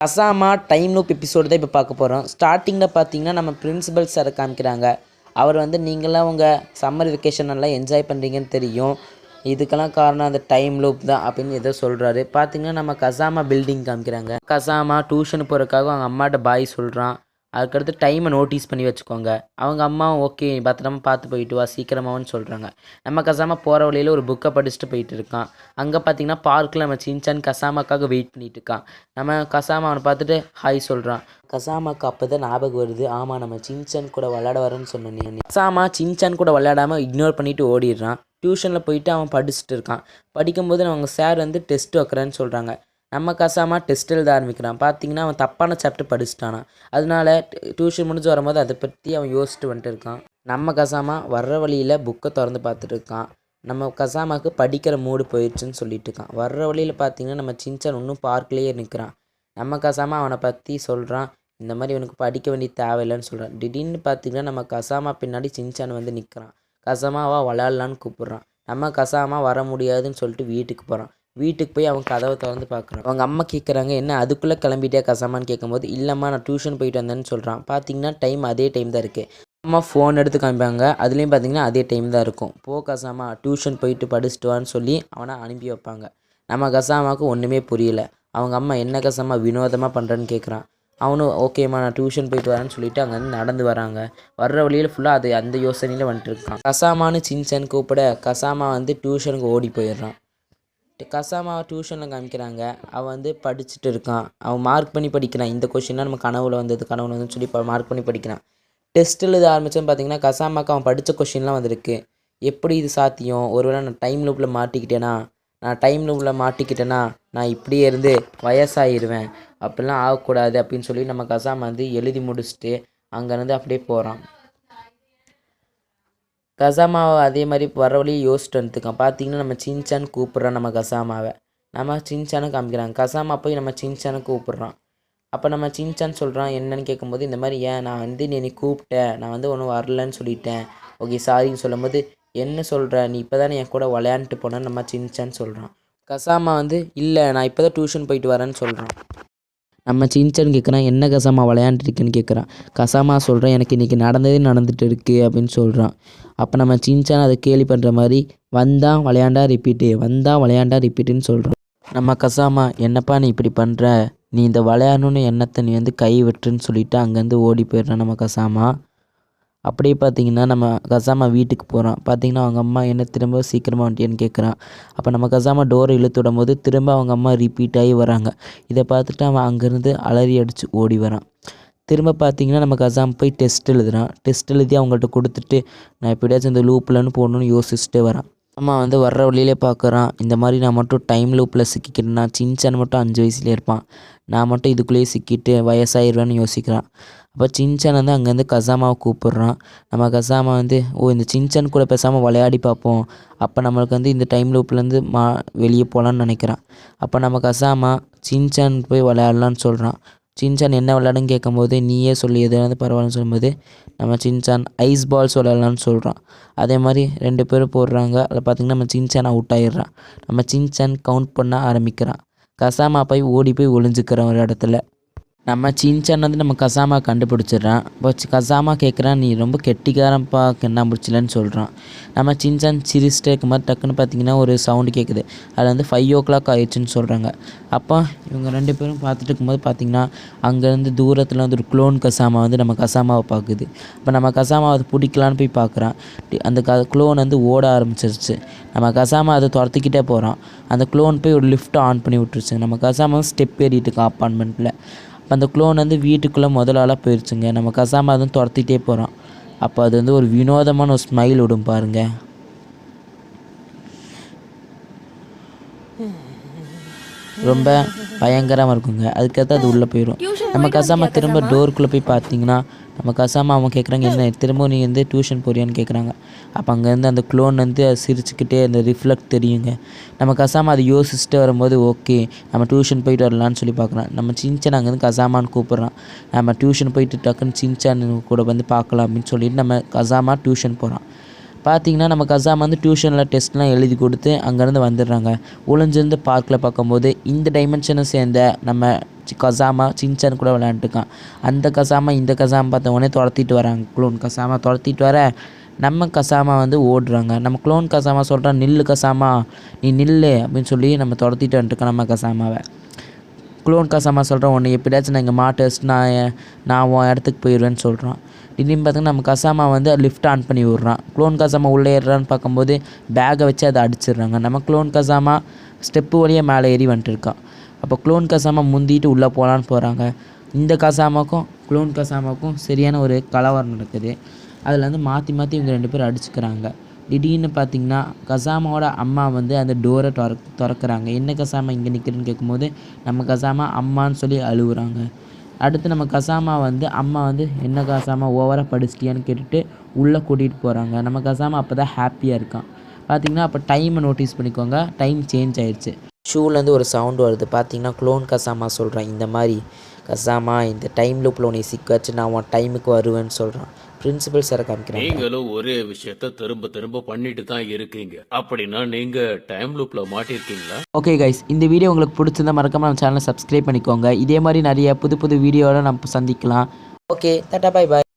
கசாமா time loop episode தான் இப்போ பார்க்க போகிறோம். ஸ்டார்டிங்கில் பார்த்தீங்கன்னா நம்ம பிரின்சிபல் சாரை காமிக்கிறாங்க. அவர் வந்து நீங்களாம் உங்கள் சம்மர் வெக்கேஷன் நல்லா என்ஜாய் பண்ணுறீங்கன்னு தெரியும், இதுக்கெல்லாம் காரணம் அந்த டைம் லூப் தான் அப்படின்னு ஏதோ சொல்கிறாரு. பார்த்தீங்கன்னா நம்ம கசாமா பில்டிங் காமிக்கிறாங்க. கசாமா டியூஷன் போகிறதுக்காக அவங்க அம்மாட்ட பாய் சொல்கிறான். அதுக்கடுத்து டைமை நோட்டீஸ் பண்ணி வச்சுக்கோங்க. அவங்க அம்மா ஓகே பத்திரமா பார்த்து போயிட்டு வா சீக்கிரமாகனு சொல்கிறாங்க. நம்ம கசாமா போகிற வழியில் ஒரு புக்கை படிச்சுட்டு போயிட்டு இருக்கான். அங்கே பார்த்தீங்கன்னா பார்க்கில் நம்ம சின்சான் கசாமாக்காக வெயிட் பண்ணிட்டு இருக்கான். நம்ம கசாமா அவனை பார்த்துட்டு ஹாய் சொல்கிறான். கசாமாக்கு அப்போ தான் ஞாபகம் வருது, ஆமாம் நம்ம சின்சான் கூட விளையாட வரேன்னு சொன்னேன். கசாமா சின்சான் கூட விளையாடாமல் இக்னோர் பண்ணிவிட்டு ஓடிடுறான். டியூஷனில் போயிட்டு அவன் படிச்சுட்டு இருக்கான். படிக்கும்போது அவங்க சார் வந்து டெஸ்ட் வைக்கிறேன்னு சொல்கிறாங்க. நம்ம கசாமா டெஸ்ட் எழுத ஆரம்பிக்கிறான். பார்த்தீங்கன்னா அவன் தப்பான சாப்டர் படிச்சுட்டானா. அதனால டியூஷன் முடிஞ்சு வரும்போது அதை பற்றி அவன் யோசிச்சுட்டு வந்துட்டு இருக்கான். நம்ம கசாமா வர்ற வழியில் புக்கை திறந்து பார்த்துட்டு இருக்கான். நம்ம கசாமாவுக்கு படிக்கிற மூடு போயிடுச்சுன்னு சொல்லிட்டு இருக்கான். வர்ற வழியில் பார்த்தீங்கன்னா நம்ம சின்சான் இன்னும் பார்க்லேயே நிற்கிறான். நம்ம கசாமா அவனை பற்றி சொல்கிறான், இந்த மாதிரி இவனுக்கு படிக்க வேண்டிய தேவையில்லைன்னு சொல்கிறான். திடீர்னு பார்த்தீங்கன்னா நம்ம கசாமா பின்னாடி சின்சான் வந்து நிற்கிறான். கசாமாவா விளையாடலான்னு கூப்பிட்றான். நம்ம கசாமா வர முடியாதுன்னு சொல்லிட்டு வீட்டுக்கு போகிறான். வீட்டுக்கு போய் அவன் கதவை திறந்து பார்க்குறான். அவங்க அம்மா கேட்குறாங்க, என்ன அதுக்குள்ளே கிளம்பிட்டே கசாமான்னு கேட்கும்போது, இல்லைம்மா நான் டியூஷன் போயிட்டு வந்தேன்னு சொல்கிறான். பார்த்தீங்கன்னா டைம் அதே டைம் தான் இருக்குது. அம்மா ஃபோன் எடுத்து காமிப்பாங்க. அதுலேயும் பார்த்தீங்கன்னா அதே டைம் தான் இருக்கும். கசாமா டியூஷன் போயிட்டு படிச்சுட்டு வான்னு சொல்லி அவனை அனுப்பி வைப்பாங்க. நம்ம கசாமாவுக்கு ஒன்றுமே புரியல. அவங்க அம்மா என்ன கசாமா வினோதமாக பண்ணுறேன்னு கேட்குறான். அவனும் ஓகேம்மா நான் டியூஷன் போயிட்டு வரேன்னு சொல்லிவிட்டு அங்கேருந்து நடந்து வராங்க. வர்ற வழியில் ஃபுல்லாக அது அந்த யோசனையில் வந்துட்டு இருக்கான். கசாமான்னு சின்சான் கூப்பிட கசாமா வந்து டியூஷனுக்கு ஓடி போயிடுறான். கசாமாவை டியூஷனில் காமிக்கிறாங்க. அவன் வந்து படிச்சுட்டு இருக்கான். அவன் மார்க் பண்ணி படிக்கிறான். இந்த கொஷின்லாம் நம்ம கனவுல வந்துன்னு சொல்லி மார்க் பண்ணி படிக்கிறான். டெஸ்ட் எழுத ஆரம்பித்தோன்னு பார்த்தீங்கன்னா கசாமாவுக்கு அவன் படித்த கொஷின்லாம் வந்திருக்கு. எப்படி இது சாத்தியம், ஒருவேளை நான் டைம் லூப்பில் மாட்டிக்கிட்டேன்னா நான் இப்படியே இருந்து வயசாகிடுவேன், அப்படிலாம் ஆகக்கூடாது அப்படின்னு சொல்லி நம்ம கசாமா வந்து எழுதி முடிச்சுட்டு அங்கேருந்து அப்படியே போகிறான். கசாமாவை அதே மாதிரி வர வழியை யோசிச்சுட்டு வந்துருக்கான். பார்த்தீங்கன்னா நம்ம சின்சான் கூப்பிட்றான் நம்ம கசாமாவை. நம்ம சின்சானை காமிக்கிறாங்க. கசாமா போய் நம்ம சின்சானை கூப்பிட்றான். அப்போ நம்ம சின்சான் சொல்கிறான் என்னன்னு கேட்கும்போது, இந்த மாதிரி ஏன் நான் வந்து நீ கூப்பிட்டேன், நான் வந்து ஒன்றும் வரலன்னு சொல்லிட்டேன், ஓகே சாரின்னு சொல்லும்போது, என்ன சொல்கிற நீ இப்போ தானே என் கூட விளையாண்டுட்டு போனேன்னு நம்ம சின்சான் சொல்கிறான். கசாமா வந்து இல்லை நான் இப்போ தான் டியூஷன் போயிட்டு வரேன்னு சொல்கிறான். நம்ம சின்சான் கேட்குறான், என்ன கசாமா விளையாண்டுருக்குன்னு கேட்குறான். கசாமா சொல்கிறேன் எனக்கு இன்றைக்கி நடந்துட்டு இருக்குது அப்படின்னு சொல்கிறான். அப்போ நம்ம சின்சான் அதை கேலி பண்ணுற மாதிரி வந்தான் விளையாண்டா ரிப்பீட்டுன்னு சொல்கிறான். நம்ம கசாமா என்னப்பா நீ இப்படி பண்ணுற, நீ இந்த விளையாடணுன்னு எண்ணத்தை நீ வந்து கை விட்டுருன்னு சொல்லிவிட்டு அங்கேருந்து ஓடி போயிடுறான் நம்ம கசாமா. அப்படியே பார்த்தீங்கன்னா நம்ம கசாமா வீட்டுக்கு போகிறான். பார்த்தீங்கன்னா அவங்க அம்மா என்ன திரும்ப சீக்கிரமாக வந்துட்டியான்னு கேட்குறான். அப்போ நம்ம கசாமா டோரை இழுத்து விடும் போது திரும்ப அவங்க அம்மா ரிப்பீட் ஆகி வராங்க. இதை பார்த்துட்டு அவன் அங்கேருந்து அலறி அடித்து ஓடி வரான். திரும்ப பார்த்தீங்கன்னா நம்ம கசாமா போய் டெஸ்ட் எழுதுறான். டெஸ்ட் எழுதி அவங்கள்ட்ட கொடுத்துட்டு நான் எப்படியாச்சும் இந்த லூப்லன்னு போகணுன்னு யோசிச்சுட்டே வரான். அம்மா வந்து வர்ற வழியிலே பார்க்குறான், இந்த மாதிரி நான் மட்டும் டைம் லூப்பில் சிக்கிக்கிட்டேன்னா சின்சான் மட்டும் 5 வயசுலேயே இருப்பான், நான் மட்டும் இதுக்குள்ளேயே சிக்கிட்டு வயசாகிடுவேன்னு யோசிக்கிறான். அப்போ சின்சான் வந்து அங்கேருந்து கசாமாவை கூப்பிட்றான். நம்ம கசாமா வந்து இந்த சின்சான் கூட பேசாமல் விளையாடி பார்ப்போம், அப்போ நம்மளுக்கு வந்து இந்த டைம் லூப்லேருந்து வெளியே போகலான்னு நினைக்கிறான். அப்போ நம்ம கசாமா சின்சான் போய் விளையாடலான்னு சொல்கிறான். சின்சான் என்ன விளையாடுன்னு கேட்கும்போது நீயே சொல்லி எது வந்து பரவாயில்லன்னு சொல்லும்போது நம்ம சின்சான் ஐஸ் பால்ஸ் விளையாடலான்னு சொல்கிறான். அதே மாதிரி 2 பேரும் போடுறாங்க. அதில் பார்த்திங்கன்னா நம்ம சின்சான் அவுட் ஆகிடுறான். நம்ம சின்சான் கவுண்ட் பண்ண ஆரம்பிக்கிறான். கசாமா போய் ஓடி போய் ஒளிஞ்சிக்கிறான் ஒரு இடத்துல. நம்ம சின்சான் வந்து நம்ம கசாமா கண்டுபிடிச்சிட்றான். இப்போ கசாமா கேட்குறான், நீ ரொம்ப கெட்டிக்காரன்ப்பா கண்ணாம்பிடிச்சிலன்னு சொல்கிறான். நம்ம சின்சான் சிரிச்சிட்டே இருக்கும்போது டக்குன்னு பார்த்தீங்கன்னா ஒரு சவுண்டு கேட்குது. அதில் வந்து 5 o'clock ஆயிடுச்சுன்னு சொல்கிறாங்க. அப்போ இவங்க 2 பேரும் பார்த்துட்டு இருக்கும்போது பார்த்திங்கன்னா அங்கேருந்து தூரத்தில் வந்து ஒரு க்ளோன் கசாமா வந்து நம்ம கசாமாவை பார்க்குது. இப்போ நம்ம கசாமாவை அதை பிடிக்கலான்னு போய் பார்க்குறான். அந்த க்ளோன் வந்து ஓட ஆரம்பிச்சிருச்சு. நம்ம கசாமா அதை துரத்திக்கிட்டே போகிறான். அந்த க்ளோன் போய் ஒரு லிஃப்ட்டை ஆன் பண்ணி விட்டுருச்சு. நம்ம கசாமா ஸ்டெப் ஏறிட்டு இருக்கான் அப்பார்ட்மெண்ட்டில். அந்த க்ளோன் வந்து வீட்டுக்குள்ளே முதலாளாக போயிடுச்சுங்க. நம்ம கசாமா அதுவும் துரத்திட்டே போகிறான். அப்போ அது வந்து ஒரு வினோதமான ஒரு ஸ்மைல் விடும் பாருங்க. ரொம்ப பயங்கரமாக இருக்குங்க. அதுக்கடுத்து அது உள்ளே போயிடும். நம்ம கசாமா திரும்ப டோருக்குள்ளே போய் பார்த்தீங்கன்னா நம்ம கசாமா அவன் கேட்குறாங்க, என்ன திரும்ப நீ வந்து டியூஷன் போறியான்னு கேட்குறாங்க. அப்போ அங்கேருந்து அந்த க்ளோன் வந்து அது சிரிச்சுக்கிட்டே அந்த ரிஃப்ளெக்ட் தெரியுங்க. நம்ம கசாமா அதை யோசிச்சுட்டு வரும்போது ஓகே நம்ம டியூஷன் போயிட்டு வரலான்னு சொல்லி பார்க்குறான். நம்ம சின்சான் அங்கேருந்து கசாமான்னு கூப்பிட்றான். நம்ம டியூஷன் போயிட்டு டக்குன்னு சின்சான் கூட வந்து பார்க்கலாம் அப்படின்னு சொல்லிட்டு நம்ம கசாமா டியூஷன் போகிறான். பார்த்திங்கன்னா நம்ம கசாமா வந்து டியூஷனில் டெஸ்ட்லாம் எழுதி கொடுத்து அங்கேருந்து வந்துடுறாங்க. ஒளிஞ்சிருந்து பார்க்கில் பார்க்கும்போது இந்த டைமென்ஷனை சேர்ந்த நம்ம கசாமா சின்சான் கூட விளையாண்டுருக்கான். அந்த கசாமா இந்த கசாமா பார்த்த உடனே துரத்திட்டு வராங்க. க்ளோன் கசாமா துரத்திட்டு வர நம்ம கசாமா வந்து ஓடுறாங்க. நம்ம க்ளோன் கசாமா சொல்கிறான், நில்லு கசாமா, நீ நில்லு அப்படின்னு சொல்லி நம்ம துரத்திட்டு வந்துட்டுருக்கோம் நம்ம கசாமாவை. க்ளோன் கசாமா சொல்கிறான், உன்னை எப்படியாச்சும் நான் இங்கே மாட்ட வச்சுட்டு நான் உன் இடத்துக்கு போயிடுவேன்னு சொல்கிறான். திடீர்னு பார்த்தீங்கன்னா நம்ம கசாமா வந்து லிஃப்ட் ஆன் பண்ணி விட்றான். க்ளோன் கசாமா உள்ளே ஏறுறான்னு பார்க்கும்போது பேக்கை வச்சு அதை அடிச்சிடுறாங்க. நம்ம க்ளோன் கசாமா ஸ்டெப்பு வழியாக மேலே ஏறி வந்துட்டு இருக்கான். அப்போ க்ளோன் கசாமா முந்திட்டு உள்ளே போகலான்னு போகிறாங்க. இந்த கசாமாக்கும் க்ளோன் கசாமாக்கும் சரியான ஒரு கலவரம் நடக்குது. அதில் வந்து மாற்றி மாற்றி இவங்க 2 பேரும் அடிச்சுக்கிறாங்க. திடீர்னு பார்த்திங்கன்னா கசாமாவோட அம்மா வந்து அந்த டோரை திறக்கிறாங்க. என்ன கசாமா இங்கே நிற்கிறேன்னு கேட்கும்போது நம்ம கசாமா அம்மான்னு சொல்லி அழுகுறாங்க. அடுத்து நம்ம கசாமா வந்து அம்மா வந்து என்ன கசாமா ஓவராக படிச்சிட்டியான்னு கேட்டுட்டு உள்ளே கூட்டிகிட்டு போகிறாங்க. நம்ம கசாமா அப்போ தான் ஹாப்பியாக இருக்கான். பார்த்திங்கன்னா அப்போ டைமை நோட்டீஸ் பண்ணிக்கோங்க, டைம் சேஞ்ச் ஆயிடுச்சு. ஷூலேருந்து ஒரு சவுண்டு வருது. பார்த்திங்கன்னா க்ளோன் கசாமா சொல்கிறான், இந்த மாதிரி கசாமா இந்த டைம் லூப்பில் உன்னை சிக்க வச்சு நான் உன் டைமுக்கு வருவேன்னு சொல்கிறான். பிரின்சிபல் சாரை காமிக்கிறாங்க. நீங்களும் ஒரே விஷயத்த திரும்ப திரும்ப பண்ணிட்டு தான் இருக்கீங்க. அப்படின்னா நீங்க டைம் லூப்ல மாட்டிருக்கீங்களா? ஓகே கைஸ், இந்த வீடியோ உங்களுக்கு பிடிச்சிருந்தா மறக்காம நம்ம சேனலை சப்ஸ்கிரைப் பண்ணிக்கோங்க. இதே மாதிரி நிறைய புது புது வீடியோவில் நம்ம சந்திக்கலாம். Okay, Tata, bye bye.